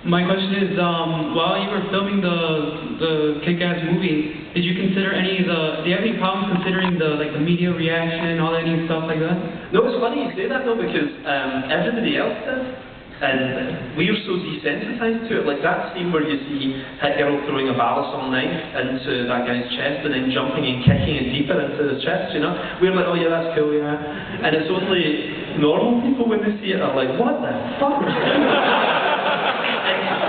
My question is, while you were filming the Kick-Ass movie, did you consider do you have any problems considering the media reaction, all that new stuff like that? No, it's funny you say that though, because everybody else did. And we're so desensitized to it. Like that scene where you see Hit Girl throwing a balisong knife into that guy's chest and then jumping and kicking it deeper into his chest, you know? We're like, oh yeah, that's cool, yeah. And it's only normal people when they see it are like, what the fuck? And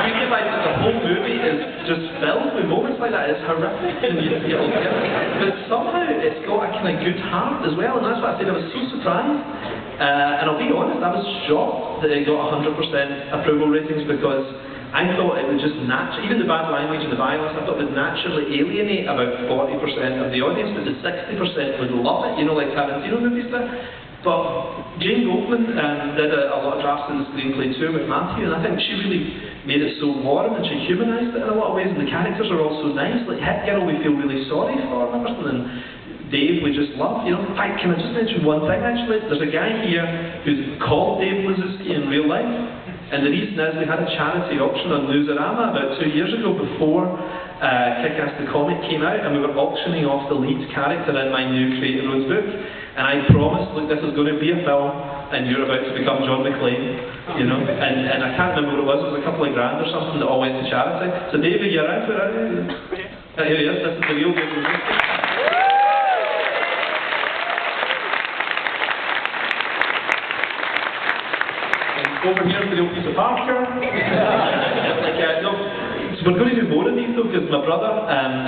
you realize that the whole movie is just filled with moments like that. It's horrific and you see it all together. But somehow it's got a kind of good heart as well, and that's what I said, I was so surprised. And I'll be honest, I was shocked that it got 100% approval ratings, because I thought it would just even the bad language and the violence, I thought it would naturally alienate about 40% of the audience, but the 60% would love it, you know, like Tarantino movies do. But Jane Goldman did a lot of drafts in the screenplay too with Matthew, and I think she really made it so warm and she humanised it in a lot of ways, and the characters are all so nice. Like Hit Girl we feel really sorry for and everything, and Dave we just love, you know. In fact, can I just mention one thing actually? There's a guy here who's called Dave Lazuski in real life, and the reason is we had a charity auction on Newsarama about 2 years ago before Kick-Ass the comic came out, and we were auctioning off the lead character in my new Creative Roads book, and I promised, look, this is going to be a film and you're about to become John McClane, you know, and I can't remember what it was a couple of grand or something that all went to charity. So David, you're out for it? Here he is, this is the real Dave Lazuski. Over here for the old piece of Parker. So we're going to do more of these though, because my brother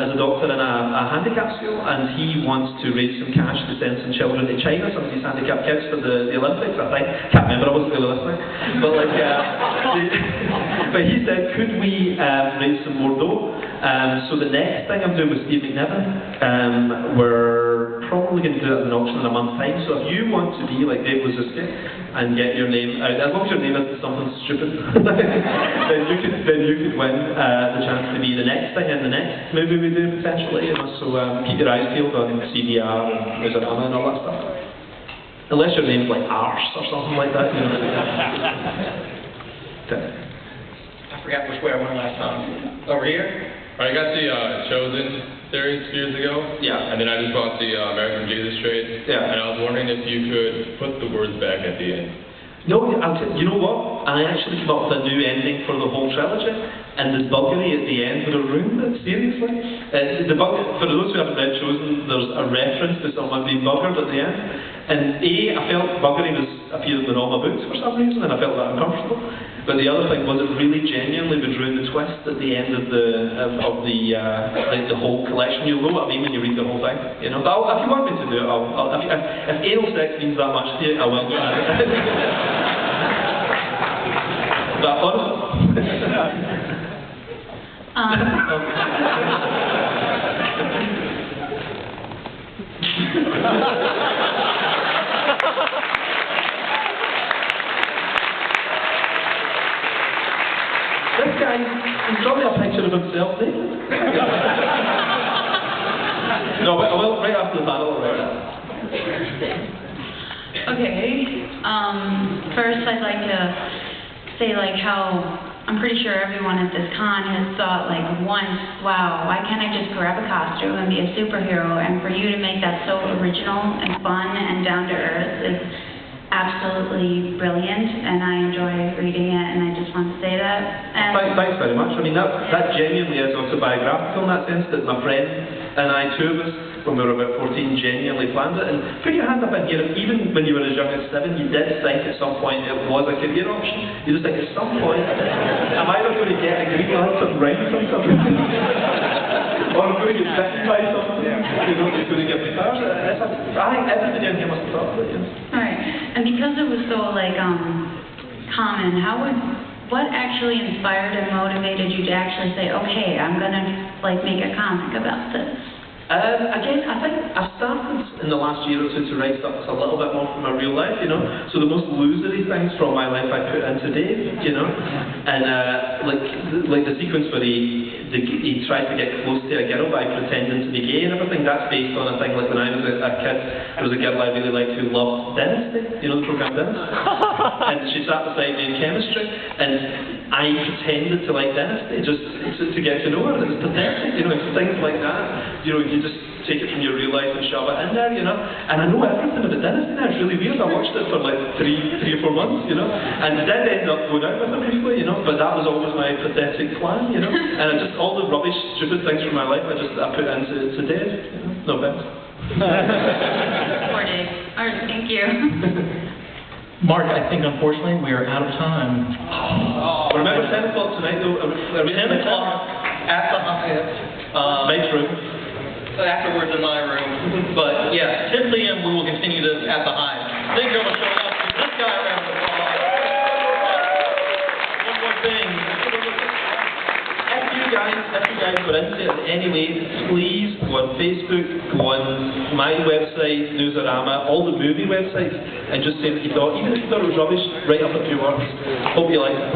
is a doctor in a handicap school, and he wants to raise some cash to send some children to China, some of these handicapped kids for the Olympics, I think. Can't remember, I wasn't really listening. But but he said, could we raise some more dough? So the next thing I'm doing with Steve McNiven, we're probably going to do it as an auction in a month's time. So if you want to be like Dave Lazuski and get your name out, as long as your name isn't something stupid, then you could win the chance to be the next thing in the next movie we do potentially. You know, so keep your eyes peeled on CDR and Newsarama and all that stuff. Unless your name's like Arse or something like that, you know. I forgot which way I went last time. Over here? I got the Chosen series a few years ago. Yeah. And then I just bought the American Jesus trade. Yeah. And I was wondering if you could put the words back at the end. No, you know what? I actually came up with a new ending for the whole trilogy, and the buggery at the end would have ruined it, seriously. For those who haven't read Chosen, there's a reference to someone being buggered at the end. And I felt buggery appeared in all my books for some reason, and I felt that uncomfortable. But the other thing was, it really genuinely would ruin the twist at the end of the whole collection. You'll know what I mean when you read the whole thing, you know. But if you want me to do it, if anal sex means that much to you, I will. Is that fun? This guy, he's probably a picture of himself there. No, but I will right after the panel, right? Okay. First I'd like to say how I'm pretty sure everyone at this con has thought once, wow, why can't I just grab a costume and be a superhero? And for you to make that so original and fun and down to earth is absolutely brilliant, and I enjoy reading it, and I just want to say that. And thanks very much. I mean, that genuinely is autobiographical in that sense, that my friend and I, two of us, when we were about 14, genuinely planned it. And put your hand up in here, if even when you were as young as 7, you did think at some point it was a career option. You just think at some point, am I not going to get a Green Lantern ring from something? Or I'm going to get bitten by something? You know, it's going to get me cars. I think everybody in here must have thought of it, yes. Alright, and because it was so common, what actually inspired and motivated you to actually say, okay, I'm gonna make a comic about this? Again, I think I've started in the last year or two to write stuff that's a little bit more from my real life, you know. So the most losery things from my life I put into Dave, you know. And like the sequence where he tries to get close to a girl by pretending to be gay and everything, that's based on a thing like when I was a kid, there was a girl I really liked who loved dentistry, you know the programme Dentistry? And she sat beside me in chemistry, and I pretended to like dentistry just to get to know her. It was pathetic, you know, it's things like that. You know, you just take it from your real life and shove it in there, you know. And I know everything about dentistry now, it's really weird. I watched it for like three or 4 months, you know. And did end up going out with her briefly, you know, but that was always my pathetic plan, you know. And I just, all the rubbish, stupid things from my life, I put into Dave, you know. No offense. Poor Dave. All right, thank you. Mark, I think unfortunately we are out of time. Remember 10 o'clock tonight though? 10 o'clock at the Hyatt. Mike's room. Afterwards in my room. But yeah, 10 p.m. we will continue this at the Hyatt. Thank you very much for showing up. Give this guy a round of applause. One more thing. If you guys were into it in any way, please go on Facebook, go on my website, Newsarama, all the movie websites, and just say what you thought. Even if you thought it was rubbish, write up a few words. Hope you like it.